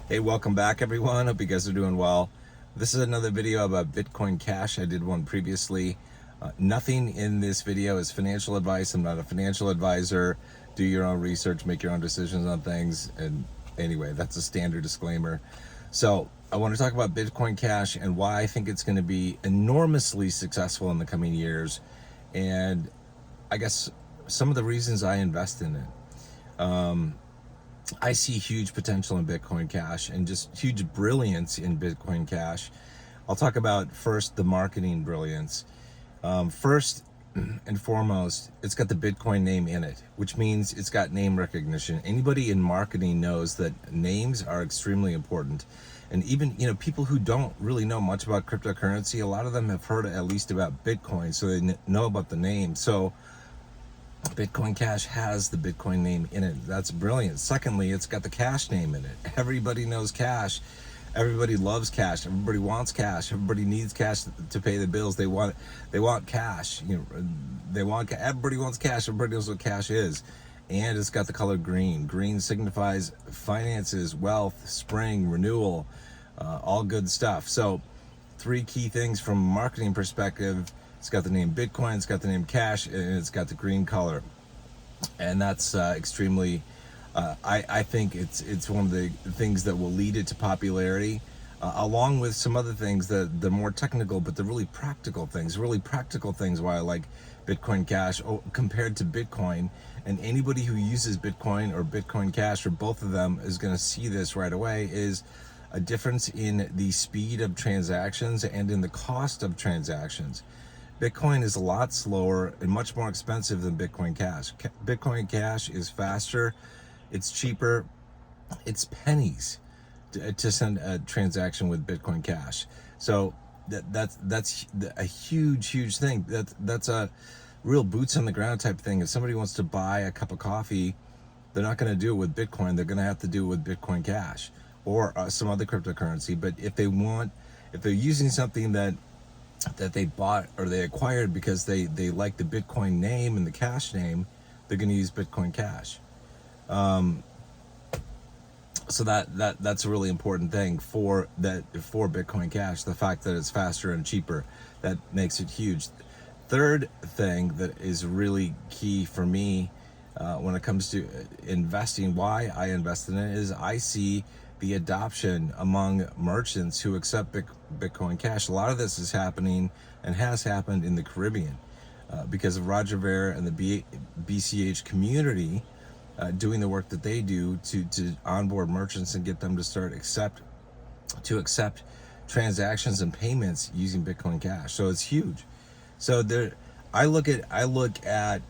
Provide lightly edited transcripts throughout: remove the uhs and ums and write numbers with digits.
Hey, welcome back everyone. Hope you guys are doing well. This is another video about Bitcoin Cash. I did one previously. Nothing in this video is financial advice. I'm not a financial advisor. Do your own research, make your own decisions on things. And anyway, that's a standard disclaimer. So I want to talk about Bitcoin Cash and why I think it's going to be enormously successful in the coming years. And I guess some of the reasons I invest in it. I see huge potential in Bitcoin Cash and just huge brilliance in Bitcoin Cash. I'll talk about first the marketing brilliance. First and foremost, it's got the Bitcoin name in it, which means it's got name recognition. Anybody in marketing knows that names are extremely important. And even, people who don't really know much about cryptocurrency, a lot of them have heard at least about Bitcoin, so they know about the name. So Bitcoin Cash has the Bitcoin name in it. That's brilliant. Secondly, it's got the cash name in it. Everybody knows cash. Everybody loves cash. Everybody wants cash. Everybody needs cash to pay the bills. They want cash. Everybody wants cash. Everybody knows what cash is. And it's got the color green. Green signifies finances, wealth, spring, renewal, all good stuff. So, three key things from a marketing perspective. It's got the name Bitcoin, it's got the name Cash, and it's got the green color. And that's extremely, I think it's one of the things that will lead it to popularity, along with some other things that they're more technical, but they're really practical things. Really practical things why I like Bitcoin Cash compared to Bitcoin. And anybody who uses Bitcoin or Bitcoin Cash or both of them is going to see this right away, is a difference in the speed of transactions and in the cost of transactions. Bitcoin is a lot slower and much more expensive than Bitcoin Cash. Bitcoin Cash is faster, it's cheaper, it's pennies to send a transaction with Bitcoin Cash. So that's a huge thing. That's a real boots on the ground type thing. If somebody wants to buy a cup of coffee, they're not going to do it with Bitcoin. They're going to have to do it with Bitcoin Cash or some other cryptocurrency. But if they're using something that they bought or they acquired because they like the Bitcoin name and the cash name, they're going to use Bitcoin Cash. So that's a really important thing for Bitcoin Cash. The fact that it's faster and cheaper, that makes it huge. Third thing that is really key for me when it comes to investing, why I invest in it, is I see the adoption among merchants who accept Bitcoin Cash. A lot of this is happening and has happened in the Caribbean because of Roger Ver and the BCH community doing the work that they do to onboard merchants and get them to start accept transactions and payments using Bitcoin Cash. So it's huge. So I look at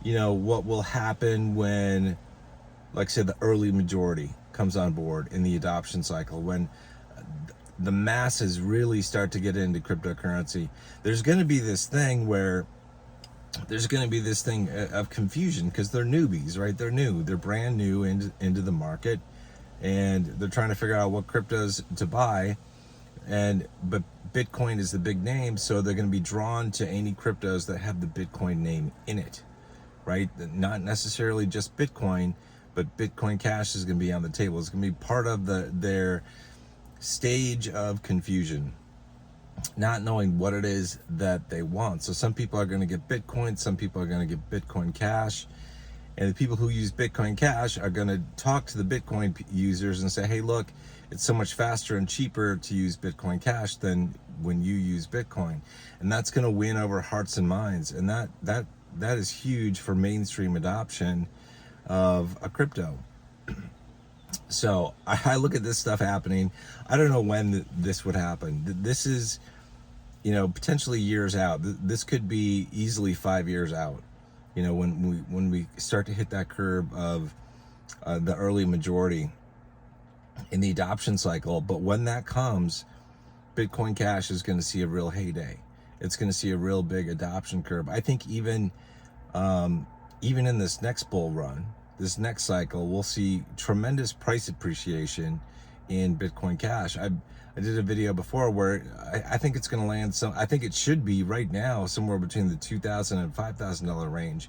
what will happen when, like I said, the early majority comes on board in the adoption cycle, when the masses really start to get into cryptocurrency. There's going to be this thing of confusion because they're newbies, right? They're brand new into the market, and they're trying to figure out what cryptos to buy. But Bitcoin is the big name, so they're going to be drawn to any cryptos that have the Bitcoin name in it, right? Not necessarily just Bitcoin, but Bitcoin Cash is going to be on the table. It's going to be part of their stage of confusion, not knowing what it is that they want. So some people are going to get Bitcoin, some people are going to get Bitcoin Cash, and the people who use Bitcoin Cash are going to talk to the Bitcoin users and say, hey, look, it's so much faster and cheaper to use Bitcoin Cash than when you use Bitcoin. And that's going to win over hearts and minds. And that is huge for mainstream adoption of a crypto. So I look at this stuff happening. I don't know when this would happen. This is, potentially years out. This could be easily 5 years out. When we start to hit that curve of the early majority in the adoption cycle. But when that comes, Bitcoin Cash is going to see a real heyday. It's going to see a real big adoption curve. I think even in this next bull run, this next cycle, we'll see tremendous price appreciation in Bitcoin Cash. I did a video before where I think it's going to land I think it should be right now somewhere between the $2,000 and $5,000 range.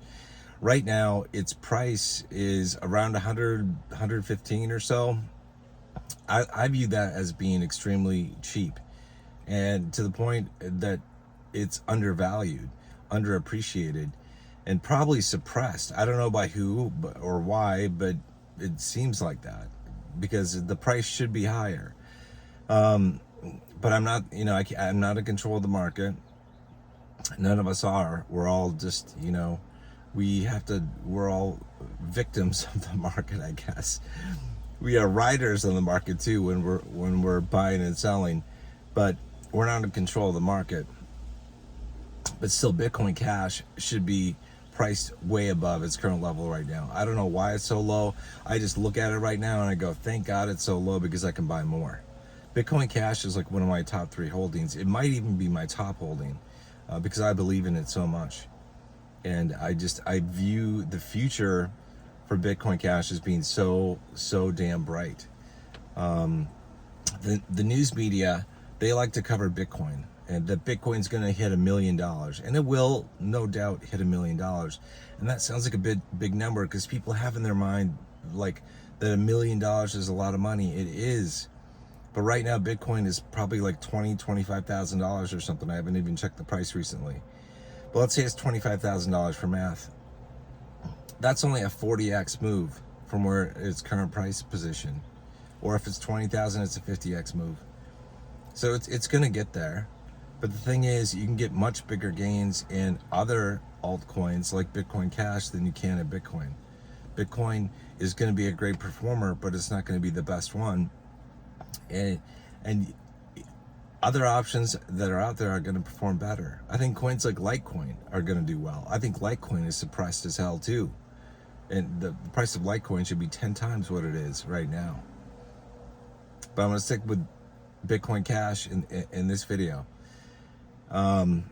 Right now, its price is around 100, 115 or so. I view that as being extremely cheap, and to the point that it's undervalued, underappreciated, and probably suppressed. I don't know by who or why, but it seems like that because the price should be higher. But I'm not, I'm not in control of the market. None of us are. We're all just, we're all victims of the market, I guess. We are riders on the market too when we're buying and selling, but we're not in control of the market. But still, Bitcoin Cash should be priced way above its current level right now. I don't know why it's so low. I just look at it right now and I go, thank God it's so low because I can buy more. Bitcoin Cash is like one of my top 3 holdings. It might even be my top holding because I believe in it so much. And I view the future for Bitcoin Cash as being so damn bright. The news media, they like to cover Bitcoin and that Bitcoin's going to hit $1 million, and it will no doubt hit $1 million. And that sounds like a big number because people have in their mind like that $1 million is a lot of money. It is, but right now Bitcoin is probably like $25,000 or something. I haven't even checked the price recently, but let's say it's $25,000 for math. That's only a 40x move from where its current price position. Or if it's 20,000, it's a 50x move. So it's going to get there. But the thing is, you can get much bigger gains in other altcoins like Bitcoin Cash than you can in Bitcoin. Bitcoin is going to be a great performer, but it's not going to be the best one. And other options that are out there are going to perform better. I think coins like Litecoin are going to do well. I think Litecoin is suppressed as hell too. And the price of Litecoin should be 10 times what it is right now. But I'm going to stick with Bitcoin Cash in this video. But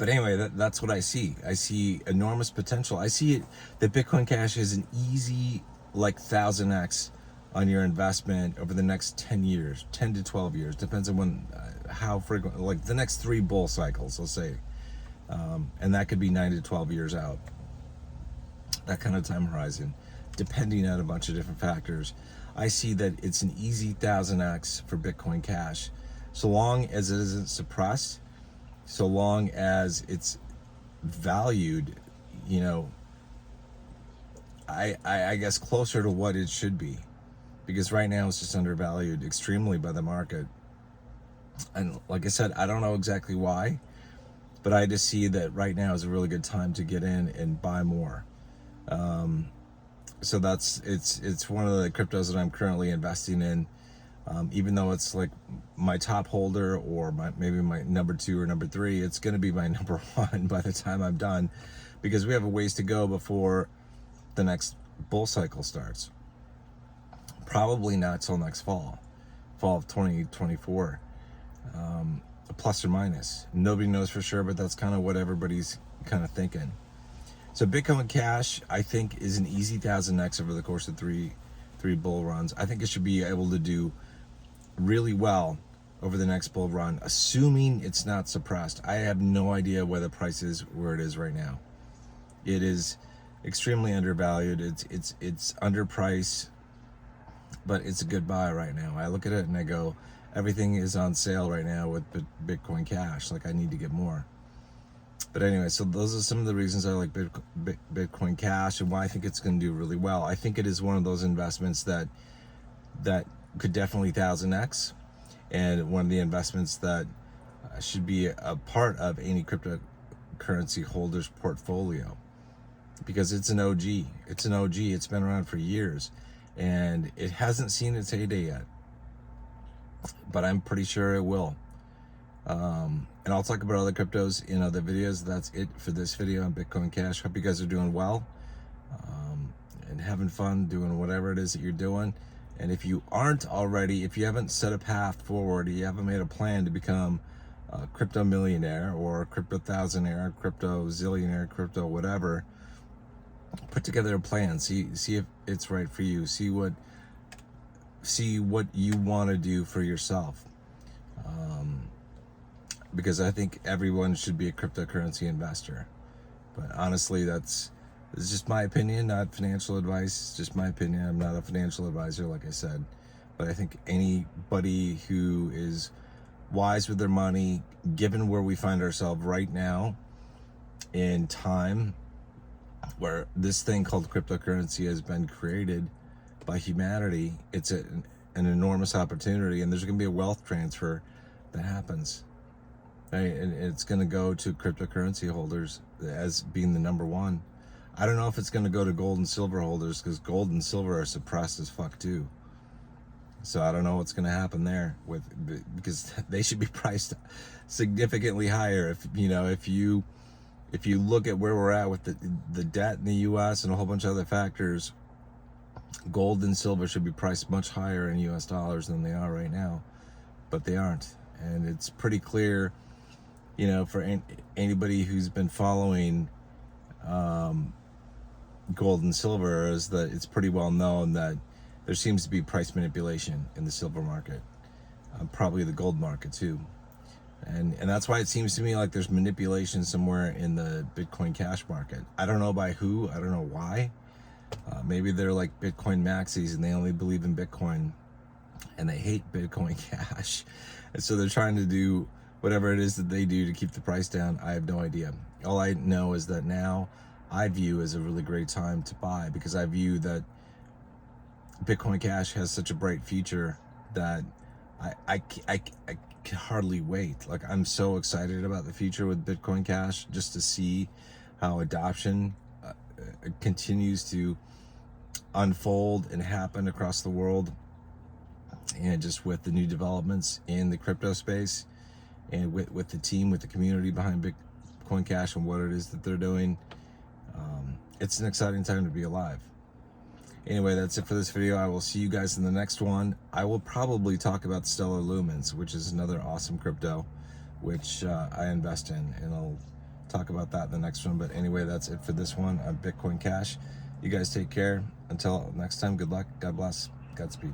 anyway, that's what I see. I see enormous potential. I see it that Bitcoin Cash is an easy like 1000x on your investment over the next 10 years, 10 to 12 years, depends on when, how frequent, like the next 3 bull cycles, let's say. And that could be 9 to 12 years out. That kind of time horizon, depending on a bunch of different factors. I see that it's an easy 1000x for Bitcoin Cash, so long as it isn't suppressed, so long as it's valued, I guess closer to what it should be, because right now it's just undervalued extremely by the market. And like I said, I don't know exactly why, but I just see that right now is a really good time to get in and buy more. So it's one of the cryptos that I'm currently investing in, even though it's like my top holder or maybe my number 2 or number 3, it's going to be my number 1 by the time I'm done, because we have a ways to go before the next bull cycle starts. Probably not till next fall of 2024, plus or minus. Nobody knows for sure, but that's kind of what everybody's kind of thinking. So Bitcoin Cash, I think, is an easy 1000x over the course of three bull runs. I think it should be able to do really well over the next bull run, assuming it's not suppressed. I have no idea where the price is where it is right now. It is extremely undervalued. It's underpriced, but it's a good buy right now. I look at it and I go, everything is on sale right now with Bitcoin Cash. Like, I need to get more. But anyway, so those are some of the reasons I like Bitcoin Cash and why I think it's going to do really well. I think it is one of those investments that could definitely 1000x, and one of the investments that should be a part of any cryptocurrency holder's portfolio, because it's an OG. It's an OG. It's been around for years, and it hasn't seen its heyday yet, but I'm pretty sure it will. And I'll talk about other cryptos in other videos. That's it for this video on Bitcoin Cash. Hope you guys are doing well, and having fun doing whatever it is that you're doing. And if you aren't already, if you haven't set a path forward, you haven't made a plan to become a crypto millionaire or crypto thousandaire, crypto zillionaire, crypto whatever, put together a plan. See if it's right for you. See what you want to do for yourself. Because I think everyone should be a cryptocurrency investor. But honestly, that's It's just my opinion, not financial advice. It's just my opinion. I'm not a financial advisor, like I said. But I think anybody who is wise with their money, given where we find ourselves right now in time, where this thing called cryptocurrency has been created by humanity, it's an enormous opportunity, and there's going to be a wealth transfer that happens. Right? And it's going to go to cryptocurrency holders as being the number one. I don't know if it's going to go to gold and silver holders, because gold and silver are suppressed as fuck too. So I don't know what's going to happen there because they should be priced significantly higher. If you look at where we're at with the debt in the U.S. and a whole bunch of other factors, gold and silver should be priced much higher in U.S. dollars than they are right now, but they aren't. And it's pretty clear, for anybody who's been following gold and silver, is that it's pretty well known that there seems to be price manipulation in the silver market, probably the gold market too. And that's why it seems to me like there's manipulation somewhere in the Bitcoin Cash market. I don't know by who, I don't know why. Maybe they're like Bitcoin maxis and they only believe in Bitcoin and they hate Bitcoin Cash. And so they're trying to do whatever it is that they do to keep the price down. I have no idea. All I know is that now I view as a really great time to buy, because I view that Bitcoin Cash has such a bright future that I can hardly wait. Like, I'm so excited about the future with Bitcoin Cash, just to see how adoption continues to unfold and happen across the world, and just with the new developments in the crypto space, and with the team, with the community behind Bitcoin Cash and what it is that they're doing. It's an exciting time to be alive. Anyway, that's it for this video. I will see you guys in the next one. I will probably talk about Stellar Lumens, which is another awesome crypto, which I invest in, and I'll talk about that in the next one. But anyway, that's it for this one on Bitcoin Cash. You guys take care. Until next time, good luck, God bless, Godspeed.